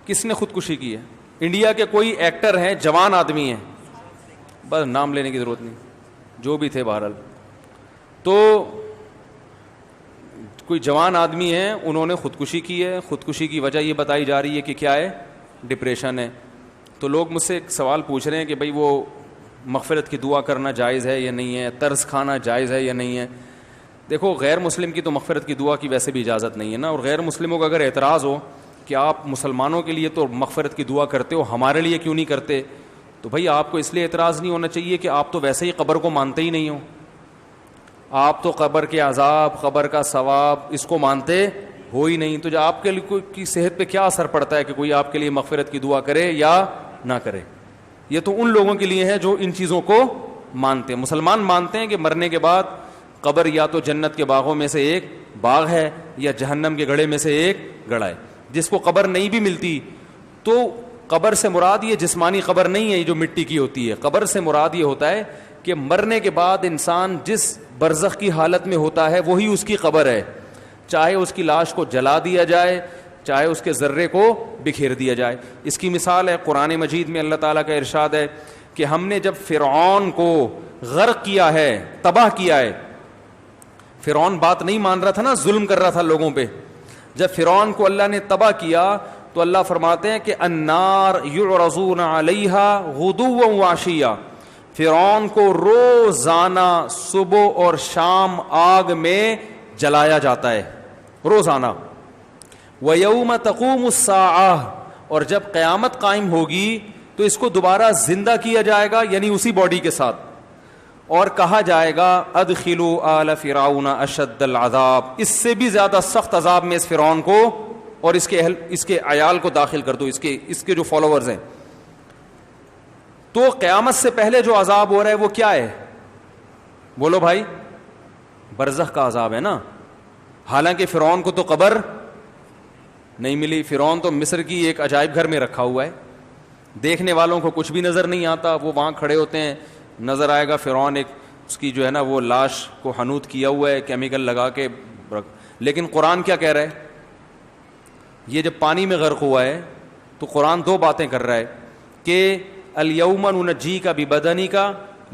کس نے خودکشی کی ہے؟ انڈیا کے کوئی ایکٹر ہیں، جوان آدمی ہیں، بس نام لینے کی ضرورت نہیں، جو بھی تھے بہرحال، تو کوئی جوان آدمی ہیں، انہوں نے خودکشی کی ہے. خودکشی کی وجہ یہ بتائی جا رہی ہے کہ کیا ہے؟ ڈپریشن ہے. تو لوگ مجھ سے ایک سوال پوچھ رہے ہیں کہ بھئی وہ مغفرت کی دعا کرنا جائز ہے یا نہیں ہے، طرز کھانا جائز ہے یا نہیں ہے. دیکھو غیر مسلم کی تو مغفرت کی دعا کی ویسے بھی اجازت نہیں ہے نا، اور غیر مسلموں کا اگر اعتراض ہو کہ آپ مسلمانوں کے لیے تو مغفرت کی دعا کرتے ہو، ہمارے لیے کیوں نہیں کرتے، تو بھائی آپ کو اس لیے اعتراض نہیں ہونا چاہیے کہ آپ تو ویسے ہی قبر کو مانتے ہی نہیں ہو. آپ تو قبر کے عذاب، قبر کا ثواب اس کو مانتے ہو ہی نہیں، تو جو آپ کے لیے کی صحت پہ کیا اثر پڑتا ہے کہ کوئی آپ کے لیے مغفرت کی دعا کرے یا نہ کرے. یہ تو ان لوگوں کے لیے ہے جو ان چیزوں کو مانتے ہیں. مسلمان مانتے ہیں کہ مرنے کے بعد قبر یا تو جنت کے باغوں میں سے ایک باغ ہے یا جہنم کے گڑھے میں سے ایک گڑھا ہے. جس کو قبر نہیں بھی ملتی تو قبر سے مراد یہ جسمانی قبر نہیں ہے، یہ جو مٹی کی ہوتی ہے. قبر سے مراد یہ ہوتا ہے کہ مرنے کے بعد انسان جس برزخ کی حالت میں ہوتا ہے وہی اس کی قبر ہے، چاہے اس کی لاش کو جلا دیا جائے، چاہے اس کے ذرے کو بکھیر دیا جائے. اس کی مثال ہے قرآن مجید میں اللہ تعالیٰ کا ارشاد ہے کہ ہم نے جب فرعون کو غرق کیا ہے، تباہ کیا ہے. فرعون بات نہیں مان رہا تھا نا، ظلم کر رہا تھا لوگوں پہ. جب فرعون کو اللہ نے تباہ کیا تو اللہ فرماتے ہیں کہ النار یعرضون علیہا غدوا وعشیا، فرعون کو روزانہ صبح اور شام آگ میں جلایا جاتا ہے، روزانہ. وَيَوْمَ تَقُومُ السَّاعَةُ، اور جب قیامت قائم ہوگی تو اس کو دوبارہ زندہ کیا جائے گا، یعنی اسی باڈی کے ساتھ، اور کہا جائے گا ادخلوا آل فرعون اشد العذاب، اس سے بھی زیادہ سخت عذاب میں اس فرعون کو اور اس کے عیال کو داخل کر دو، اس کے جو فالوورز ہیں. تو قیامت سے پہلے جو عذاب ہو رہا ہے وہ کیا ہے؟ بولو بھائی، برزخ کا عذاب ہے نا. حالانکہ فرعون کو تو قبر نہیں ملی، فرعون تو مصر کی ایک عجائب گھر میں رکھا ہوا ہے، دیکھنے والوں کو کچھ بھی نظر نہیں آتا. وہ وہاں کھڑے ہوتے ہیں، نظر آئے گا فرعون ایک اس کی جو ہے نا وہ لاش کو حنوط کیا ہوا ہے کیمیکل لگا کے. لیکن قرآن کیا کہہ رہا ہے؟ یہ جب پانی میں غرق ہوا ہے تو قرآن دو باتیں کر رہا ہے کہ الیوم ننجیک ببدنک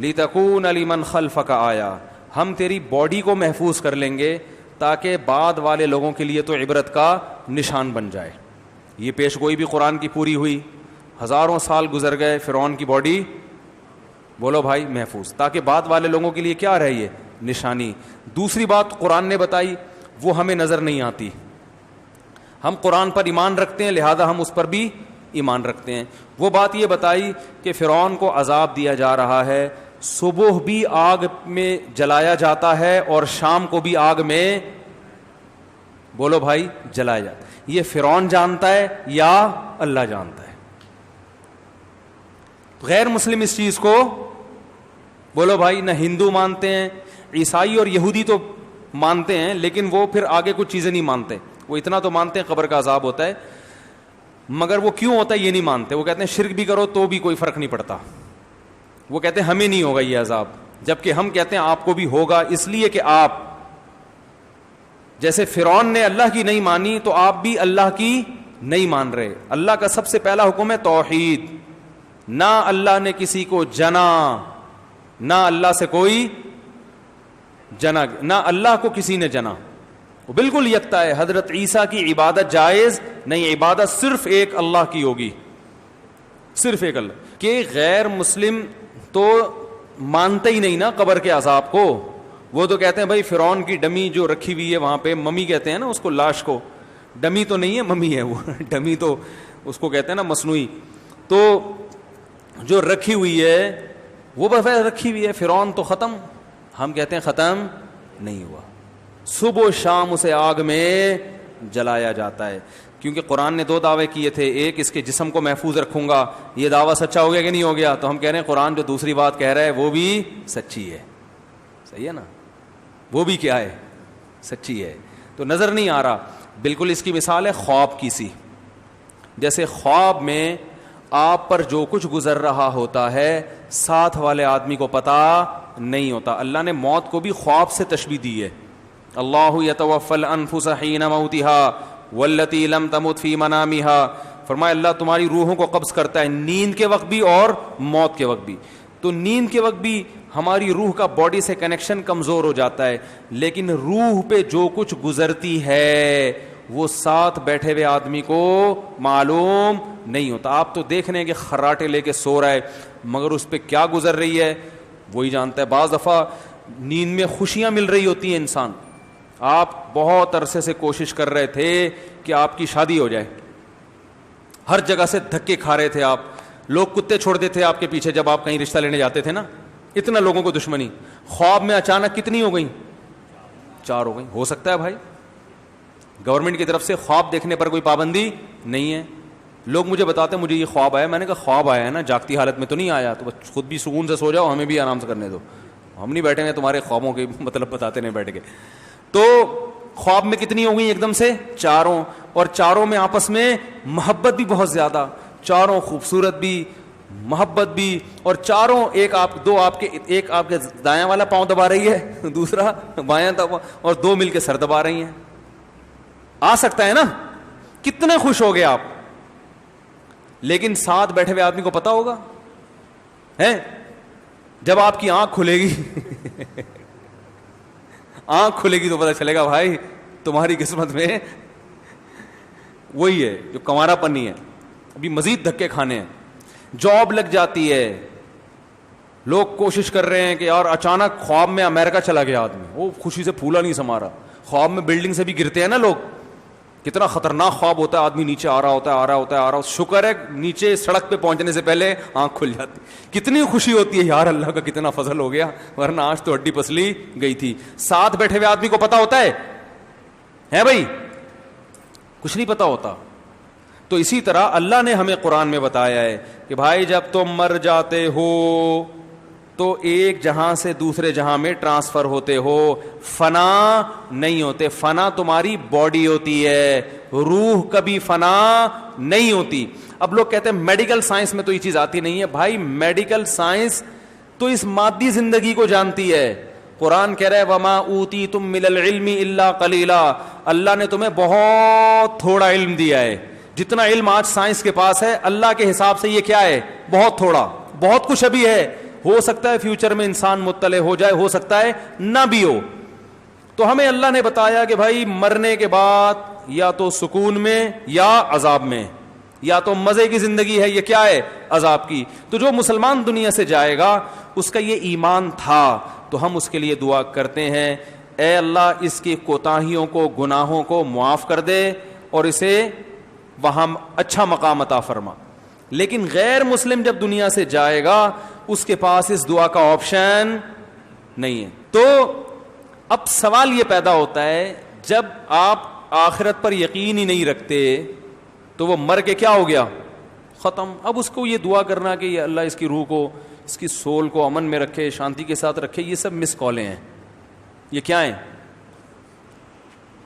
لتکون لمن خلفک آیا، ہم تیری باڈی کو محفوظ کر لیں گے تاکہ بعد والے لوگوں کے لیے تو عبرت کا نشان بن جائے. یہ پیش گوئی بھی قرآن کی پوری ہوئی. ہزاروں سال گزر گئے، فرعون کی باڈی بولو بھائی محفوظ، تاکہ بعد والے لوگوں کے لیے کیا رہی ہے؟ نشانی. دوسری بات قرآن نے بتائی وہ ہمیں نظر نہیں آتی. ہم قرآن پر ایمان رکھتے ہیں لہذا ہم اس پر بھی ایمان رکھتے ہیں. وہ بات یہ بتائی کہ فرعون کو عذاب دیا جا رہا ہے، صبح بھی آگ میں جلایا جاتا ہے اور شام کو بھی آگ میں بولو بھائی جلایا جاتا ہے. یہ فرعون جانتا ہے یا اللہ جانتا ہے؟ غیر مسلم اس چیز کو بولو بھائی نہ ہندو مانتے ہیں، عیسائی اور یہودی تو مانتے ہیں لیکن وہ پھر آگے کچھ چیزیں نہیں مانتے. وہ اتنا تو مانتے ہیں قبر کا عذاب ہوتا ہے، مگر وہ کیوں ہوتا ہے یہ نہیں مانتے. وہ کہتے ہیں شرک بھی کرو تو بھی کوئی فرق نہیں پڑتا. وہ کہتے ہیں ہمیں نہیں ہوگا یہ عذاب، جبکہ ہم کہتے ہیں آپ کو بھی ہوگا، اس لیے کہ آپ جیسے فرعون نے اللہ کی نہیں مانی تو آپ بھی اللہ کی نہیں مان رہے. اللہ کا سب سے پہلا حکم ہے توحید. نہ اللہ نے کسی کو جنا، نہ اللہ سے کوئی جنا، نہ اللہ کو کسی نے جنا. وہ بالکل یکتا ہے. حضرت عیسیٰ کی عبادت جائز نہیں، عبادت صرف ایک اللہ کی ہوگی، صرف ایک اللہ. کہ غیر مسلم تو مانتے ہی نہیں نا قبر کے عذاب کو. وہ تو کہتے ہیں بھائی فرعون کی ڈمی جو رکھی ہوئی ہے وہاں پہ، ممی کہتے ہیں نا اس کو، لاش کو. ڈمی تو نہیں ہے، ممی ہے وہ. ڈمی تو اس کو کہتے ہیں نا مصنوعی. تو جو رکھی ہوئی ہے وہ بس رکھی ہوئی ہے. فرعون تو ختم، ہم کہتے ہیں ختم نہیں ہوا. صبح و شام اسے آگ میں جلایا جاتا ہے. کیونکہ قرآن نے دو دعوے کیے تھے، ایک اس کے جسم کو محفوظ رکھوں گا، یہ دعویٰ سچا ہو گیا کہ نہیں ہو گیا؟ تو ہم کہہ رہے ہیں قرآن جو دوسری بات کہہ رہا ہے وہ بھی سچی ہے. صحیح ہے نا؟ وہ بھی کیا ہے؟ سچی ہے. تو نظر نہیں آ رہا. بالکل اس کی مثال ہے خواب کی سی. جیسے خواب میں آپ پر جو کچھ گزر رہا ہوتا ہے ساتھ والے آدمی کو پتا نہیں ہوتا. اللہ نے موت کو بھی خواب سے تشبیہ دی ہے. اللہ یتوفی الانفس حین موتها والتي لم تمت في منامها فرمایا اللہ تمہاری روحوں کو قبض کرتا ہے نیند کے وقت بھی اور موت کے وقت بھی. تو نیند کے وقت بھی ہماری روح کا باڈی سے کنیکشن کمزور ہو جاتا ہے, لیکن روح پہ جو کچھ گزرتی ہے وہ ساتھ بیٹھے ہوئے آدمی کو معلوم نہیں ہوتا. آپ تو دیکھ رہے ہیں کہ خراٹے لے کے سو رہا ہے, مگر اس پہ کیا گزر رہی ہے وہی جانتا ہے. بعض دفعہ نیند میں خوشیاں مل رہی ہوتی ہیں انسان, آپ بہت عرصے سے کوشش کر رہے تھے کہ آپ کی شادی ہو جائے, ہر جگہ سے دھکے کھا رہے تھے آپ, لوگ کتے چھوڑ دیتے آپ کے پیچھے جب آپ کہیں رشتہ لینے جاتے تھے نا, اتنا لوگوں کو دشمنی. خواب میں اچانک کتنی ہو گئیں؟ 4 ہو گئیں. ہو سکتا ہے بھائی گورنمنٹ کی طرف سے خواب دیکھنے پر کوئی پابندی نہیں ہے. لوگ مجھے بتاتے ہیں مجھے یہ خواب آیا, میں نے کہا خواب آیا ہے نا, جاگتی حالت میں تو نہیں آیا, تو خود بھی سکون سے سو جاؤ, ہمیں بھی آرام سے کرنے دو, ہم نہیں بیٹھے ہیں تمہارے خوابوں کے مطلب بتاتے نہیں بیٹھ کے. تو خواب میں کتنی ہو گئی ایک دم سے؟ 4. اور 4 میں آپس میں محبت بھی بہت زیادہ, 4 خوبصورت بھی, محبت بھی, اور 4 ایک آپ کے دایاں والا پاؤں دبا رہی ہے, دوسرا بایاں دبا, اور 2 مل کے سر دبا رہی ہیں. آ سکتا ہے نا, کتنے خوش ہو گئے آپ. لیکن ساتھ بیٹھے ہوئے آدمی کو پتا ہوگا ہے, جب آپ کی آنکھ کھلے گی آنکھ کھلے گی تو پتا چلے گا بھائی تمہاری قسمت میں وہی ہے جو کنوارا پنی ہے, ابھی مزید دھکے کھانے ہیں. جاب لگ جاتی ہے, لوگ کوشش کر رہے ہیں کہ یار اچانک خواب میں امریکہ چلا گیا آدمی, وہ خوشی سے پھولا نہیں سما رہا. خواب میں بلڈنگ سے بھی گرتے ہیں نا لوگ, کتنا خطرناک خواب ہوتا ہے, آدمی نیچے آ رہا ہوتا ہے, شکر ہے نیچے سڑک پہ پہنچنے سے پہلے آنکھ کھل جاتی. کتنی خوشی ہوتی ہے یار اللہ کا کتنا فضل ہو گیا, ورنہ آج تو ہڈی پسلی گئی تھی. ساتھ بیٹھے ہوئے آدمی کو پتا ہوتا ہے بھائی, کچھ نہیں پتا ہوتا. تو اسی طرح اللہ نے ہمیں قرآن میں بتایا ہے کہ بھائی جب تم مر جاتے ہو تو ایک جہاں سے دوسرے جہاں میں ٹرانسفر ہوتے ہو, فنا نہیں ہوتے. فنا تمہاری باڈی ہوتی ہے, روح کبھی فنا نہیں ہوتی. اب لوگ کہتے ہیں میڈیکل سائنس میں تو یہ چیز آتی نہیں ہے. بھائی میڈیکل سائنس تو اس مادی زندگی کو جانتی ہے. قرآن کہہ رہا ہے وما اوتیتم من العلم الا قلیلا, اللہ نے تمہیں بہت تھوڑا علم دیا ہے. جتنا علم آج سائنس کے پاس ہے اللہ کے حساب سے یہ کیا ہے, بہت تھوڑا. بہت کچھ ابھی ہے, ہو سکتا ہے فیوچر میں انسان مطلع ہو جائے, ہو سکتا ہے نہ بھی ہو. تو ہمیں اللہ نے بتایا کہ بھائی مرنے کے بعد یا تو سکون میں یا عذاب میں, یا تو مزے کی زندگی ہے, یہ کیا ہے عذاب کی. تو جو مسلمان دنیا سے جائے گا اس کا یہ ایمان تھا, تو ہم اس کے لیے دعا کرتے ہیں اے اللہ اس کی کوتاہیوں کو, گناہوں کو معاف کر دے اور اسے وہاں اچھا مقام عطا فرما. لیکن غیر مسلم جب دنیا سے جائے گا اس کے پاس اس دعا کا آپشن نہیں ہے. تو اب سوال یہ پیدا ہوتا ہے جب آپ آخرت پر یقین ہی نہیں رکھتے تو وہ مر کے کیا ہو گیا, ختم. اب اس کو یہ دعا کرنا کہ یہ اللہ اس کی روح کو, اس کی سول کو امن میں رکھے, شانتی کے ساتھ رکھے, یہ سب مس کالیں ہیں. یہ کیا ہیں؟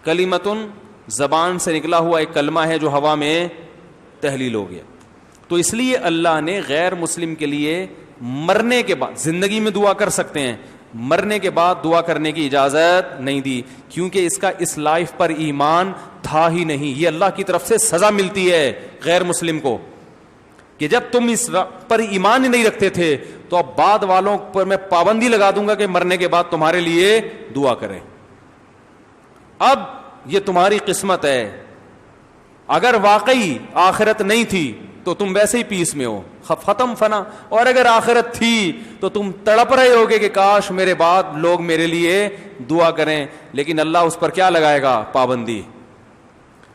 کلمتن, زبان سے نکلا ہوا ایک کلمہ ہے جو ہوا میں تحلیل ہو گیا. تو اس لیے اللہ نے غیر مسلم کے لیے مرنے کے بعد, زندگی میں دعا کر سکتے ہیں, مرنے کے بعد دعا کرنے کی اجازت نہیں دی, کیونکہ اس کا اس لائف پر ایمان تھا ہی نہیں. یہ اللہ کی طرف سے سزا ملتی ہے غیر مسلم کو کہ جب تم اس پر ایمان ہی نہیں رکھتے تھے تو اب بعد والوں پر میں پابندی لگا دوں گا کہ مرنے کے بعد تمہارے لیے دعا کریں. اب یہ تمہاری قسمت ہے, اگر واقعی آخرت نہیں تھی تو تم ویسے ہی پیس میں ہو, ختم فنا. اور اگر آخرت تھی تو تم تڑپ رہے ہوگے کہ کاش میرے بعد لوگ میرے لیے دعا کریں, لیکن اللہ اس پر کیا لگائے گا, پابندی.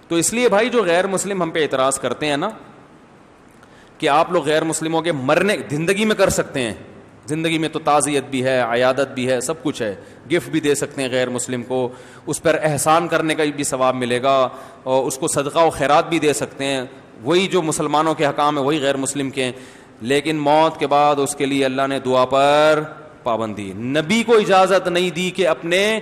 تو اس لیے بھائی جو غیر مسلم ہم پہ اعتراض کرتے ہیں نا کہ آپ لوگ غیر مسلموں کے مرنے زندگی میں کر سکتے ہیں, زندگی میں تو تعزیت بھی ہے, عیادت بھی ہے, سب کچھ ہے, گفٹ بھی دے سکتے ہیں غیر مسلم کو, اس پر احسان کرنے کا بھی ثواب ملے گا, اور اس کو صدقہ و خیرات بھی دے سکتے ہیں. وہی جو مسلمانوں کے حکام ہیں وہی غیر مسلم کے ہیں. لیکن موت کے بعد اس کے لیے اللہ نے دعا پر پابندی. نبی کو اجازت نہیں دی کہ اپنے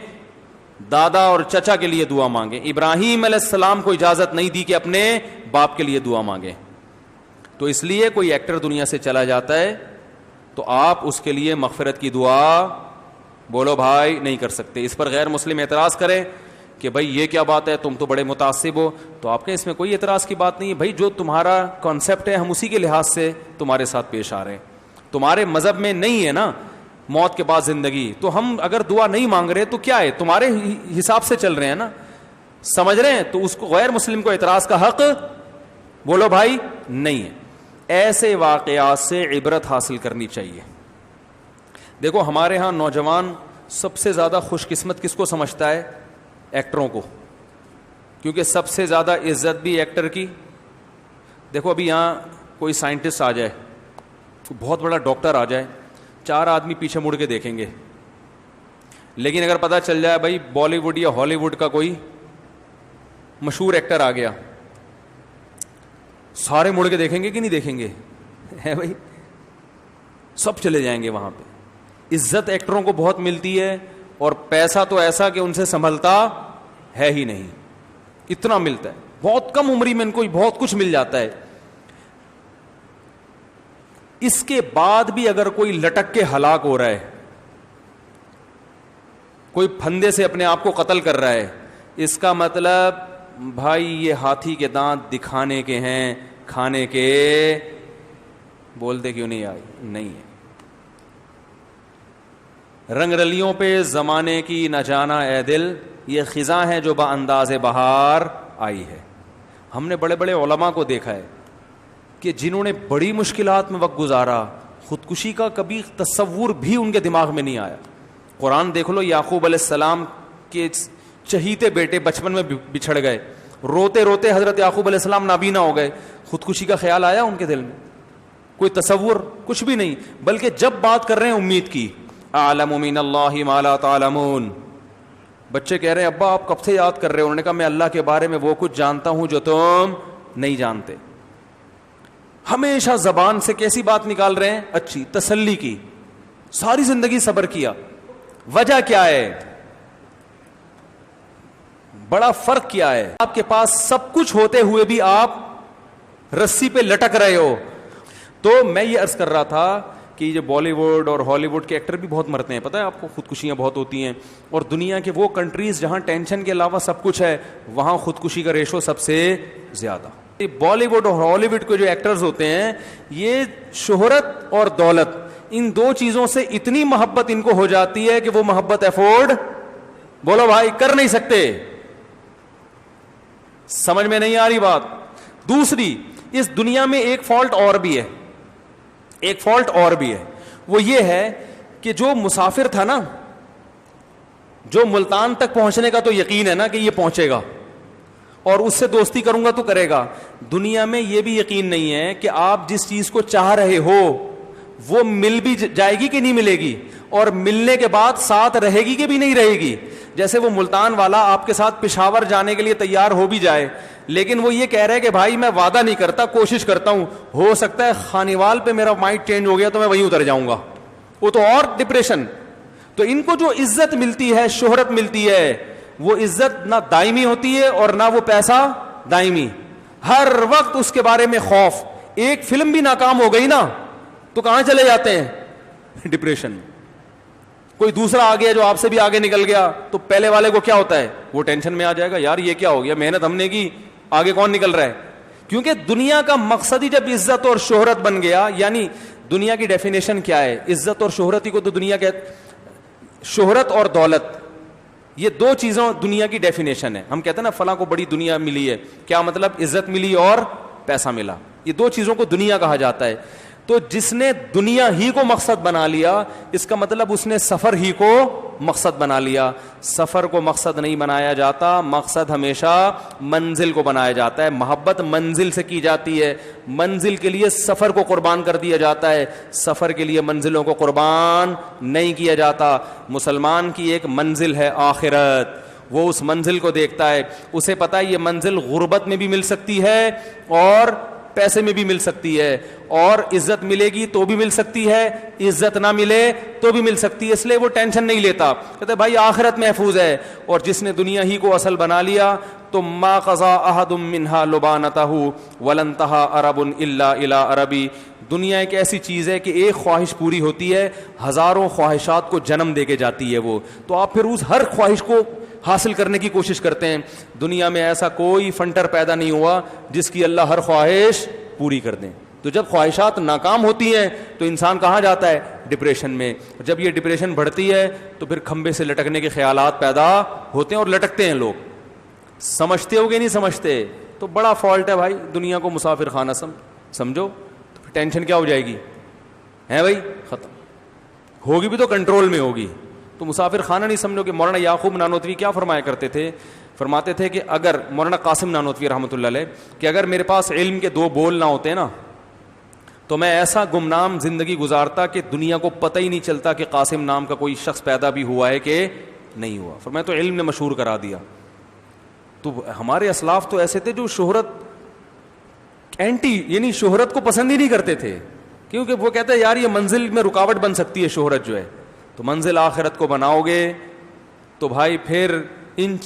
دادا اور چچا کے لیے دعا مانگے. ابراہیم علیہ السلام کو اجازت نہیں دی کہ اپنے باپ کے لیے دعا مانگے. تو اس لیے کوئی ایکٹر دنیا سے چلا جاتا ہے تو آپ اس کے لیے مغفرت کی دعا بولو بھائی نہیں کر سکتے. اس پر غیر مسلم اعتراض کرے کہ بھائی یہ کیا بات ہے, تم تو بڑے متعصب ہو, تو آپ کہیں اس میں کوئی اعتراض کی بات نہیں ہے. بھائی جو تمہارا کانسیپٹ ہے ہم اسی کے لحاظ سے تمہارے ساتھ پیش آ رہے ہیں. تمہارے مذہب میں نہیں ہے نا موت کے بعد زندگی, تو ہم اگر دعا نہیں مانگ رہے تو کیا ہے, تمہارے حساب سے چل رہے ہیں نا, سمجھ رہے ہیں؟ تو اس کو غیر مسلم کو اعتراض کا حق بولو بھائی نہیں ہے. ایسے واقعات سے عبرت حاصل کرنی چاہیے. دیکھو ہمارے ہاں نوجوان سب سے زیادہ خوش قسمت کس کو سمجھتا ہے؟ ایکٹروں کو, کیونکہ سب سے زیادہ عزت بھی ایکٹر کی. دیکھو ابھی یہاں کوئی سائنٹسٹ آ جائے, بہت بڑا ڈاکٹر آ جائے, 4 آدمی پیچھے مڑ کے دیکھیں گے. لیکن اگر پتہ چل جائے بھائی بالی ووڈ یا ہالی ووڈ کا کوئی مشہور ایکٹر آ گیا, سارے مڑ کے دیکھیں گے کہ نہیں دیکھیں گے؟ ہے بھائی, سب چلے جائیں گے وہاں پہ. عزت ایکٹروں کو بہت ملتی ہے, اور پیسہ تو ایسا کہ ان سے سنبھلتا ہے ہی نہیں, اتنا ملتا ہے. بہت کم عمری میں ان کو بہت کچھ مل جاتا ہے. اس کے بعد بھی اگر کوئی لٹک کے ہلاک ہو رہا ہے, کوئی پھندے سے اپنے آپ کو قتل کر رہا ہے, اس کا مطلب بھائی یہ ہاتھی کے دانت دکھانے کے ہیں, کھانے کے. بولتے کیوں نہیں آئی؟ نہیں ہے. رنگ رلیوں پہ زمانے کی نہ جانا اے دل, یہ خزاں ہے جو با انداز بہار آئی ہے. ہم نے بڑے بڑے علماء کو دیکھا ہے کہ جنہوں نے بڑی مشکلات میں وقت گزارا, خودکشی کا کبھی تصور بھی ان کے دماغ میں نہیں آیا. قرآن دیکھ لو, یعقوب علیہ السلام کے چہیتے بیٹے بچپن میں بچھڑ گئے, روتے روتے حضرت یعقوب علیہ السلام نابینا ہو گئے. خودکشی کا خیال آیا ان کے دل میں؟ کوئی تصور کچھ بھی نہیں. بلکہ جب بات کر رہے ہیں امید کی, اعلم من اللہ ما لا تعلمون, بچے کہہ رہے ہیں ابا آپ کب سے یاد کر رہے ہو؟ انہوں نے کہا میں اللہ کے بارے میں وہ کچھ جانتا ہوں جو تم نہیں جانتے. ہمیشہ زبان سے کیسی بات نکال رہے ہیں؟ اچھی, تسلی کی. ساری زندگی صبر کیا. وجہ کیا ہے؟ بڑا فرق کیا ہے؟ آپ کے پاس سب کچھ ہوتے ہوئے بھی آپ رسی پہ لٹک رہے ہو. تو میں یہ عرض کر رہا تھا کہ جو بالی ووڈ اور ہالی ووڈ کے ایکٹر بھی بہت مرتے ہیں, پتہ ہے آپ کو, خودکشیاں بہت ہوتی ہیں. اور دنیا کے وہ کنٹریز جہاں ٹینشن کے علاوہ سب کچھ ہے, وہاں خودکشی کا ریشو سب سے زیادہ. بالی ووڈ اور ہالی ووڈ کے جو ایکٹرز ہوتے ہیں, یہ شہرت اور دولت, ان دو چیزوں سے اتنی محبت ان کو ہو جاتی ہے کہ وہ محبت افورڈ, بولو بھائی, کر نہیں سکتے. سمجھ میں نہیں آ رہی بات؟ دوسری, اس دنیا میں ایک فالٹ اور بھی ہے, ایک فالٹ اور بھی ہے. وہ یہ ہے کہ جو مسافر تھا نا, جو ملتان تک پہنچنے کا تو یقین ہے نا کہ یہ پہنچے گا اور اس سے دوستی کروں گا تو کرے گا, دنیا میں یہ بھی یقین نہیں ہے کہ آپ جس چیز کو چاہ رہے ہو وہ مل بھی جائے گی کہ نہیں ملے گی, اور ملنے کے بعد ساتھ رہے گی کہ بھی نہیں رہے گی. جیسے وہ ملتان والا آپ کے ساتھ پشاور جانے کے لیے تیار ہو بھی جائے, لیکن وہ یہ کہہ رہے کہ بھائی میں وعدہ نہیں کرتا, کوشش کرتا ہوں, ہو سکتا ہے خانیوال پہ میرا مائنڈ چینج ہو گیا تو میں وہیں اتر جاؤں گا, وہ تو اور ڈپریشن. تو ان کو جو عزت ملتی ہے, شہرت ملتی ہے, وہ عزت نہ دائمی ہوتی ہے اور نہ وہ پیسہ دائمی. ہر وقت اس کے بارے میں خوف. ایک فلم بھی ناکام ہو گئی نا تو کہاں چلے جاتے ہیں؟ ڈپریشن. کوئی دوسرا آ گیا جو آپ سے بھی آگے نکل گیا تو پہلے والے کو کیا ہوتا ہے؟ وہ ٹینشن میں آ جائے گا, یار یہ کیا ہو گیا, محنت ہم نے کی, آگے کون نکل رہا ہے. کیونکہ دنیا کا مقصد ہی جب عزت اور شہرت بن گیا, یعنی دنیا کی ڈیفینیشن کیا ہے؟ عزت اور شہرت ہی کو تو دنیا کے, شہرت اور دولت, یہ دو چیزوں دنیا کی ڈیفینیشن ہے. ہم کہتے ہیں نا فلاں کو بڑی دنیا ملی ہے, کیا مطلب؟ عزت ملی اور پیسہ ملا, یہ دو چیزوں کو دنیا کہا جاتا ہے. تو جس نے دنیا ہی کو مقصد بنا لیا, اس کا مطلب اس نے سفر ہی کو مقصد بنا لیا. سفر کو مقصد نہیں بنایا جاتا, مقصد ہمیشہ منزل کو بنایا جاتا ہے. محبت منزل سے کی جاتی ہے, منزل کے لیے سفر کو قربان کر دیا جاتا ہے, سفر کے لیے منزلوں کو قربان نہیں کیا جاتا. مسلمان کی ایک منزل ہے آخرت, وہ اس منزل کو دیکھتا ہے, اسے پتا ہے یہ منزل غربت میں بھی مل سکتی ہے اور پیسے میں بھی مل سکتی ہے, اور عزت ملے گی تو بھی مل سکتی ہے, عزت نہ ملے تو بھی مل سکتی ہے, اس لیے وہ ٹینشن نہیں لیتا. کہتے بھائی آخرت محفوظ ہے. اور جس نے دنیا ہی کو اصل بنا لیا تو ما قضا احد منها لبانته ولن انتهى عرب الا الى عربی. دنیا ایک ایسی چیز ہے کہ ایک خواہش پوری ہوتی ہے, ہزاروں خواہشات کو جنم دے کے جاتی ہے وہ. تو آپ پھر اس ہر خواہش کو حاصل کرنے کی کوشش کرتے ہیں. دنیا میں ایسا کوئی فنٹر پیدا نہیں ہوا جس کی اللہ ہر خواہش پوری کر دیں. تو جب خواہشات ناکام ہوتی ہیں تو انسان کہاں جاتا ہے؟ ڈپریشن میں. جب یہ ڈپریشن بڑھتی ہے تو پھر کھمبے سے لٹکنے کے خیالات پیدا ہوتے ہیں اور لٹکتے ہیں لوگ. سمجھتے ہو گے نہیں سمجھتے تو بڑا فالٹ ہے بھائی. دنیا کو مسافر خانہ سمجھو تو پھر ٹینشن کیا ہو جائے گی ہے بھائی؟ ختم ہوگی بھی تو کنٹرول میں ہوگی. تو مسافر خانہ نہیں سمجھو. کہ مولانا یعقوب نانوتوی کیا فرمایا کرتے تھے؟ فرماتے تھے کہ اگر مولانا قاسم نانوتوی رحمۃ اللہ علیہ کہ اگر میرے پاس علم کے 2 بول نہ ہوتے نا تو میں ایسا گمنام زندگی گزارتا کہ دنیا کو پتہ ہی نہیں چلتا کہ قاسم نام کا کوئی شخص پیدا بھی ہوا ہے کہ نہیں ہوا. فرمایا تو علم نے مشہور کرا دیا. تو ہمارے اسلاف تو ایسے تھے جو شہرت اینٹی یعنی شہرت کو پسند ہی نہیں کرتے تھے, کیونکہ وہ کہتے ہیں یار یہ منزل میں رکاوٹ بن سکتی ہے شہرت جو ہے. تو منزل آخرت کو بناؤ گے تو بھائی پھر ان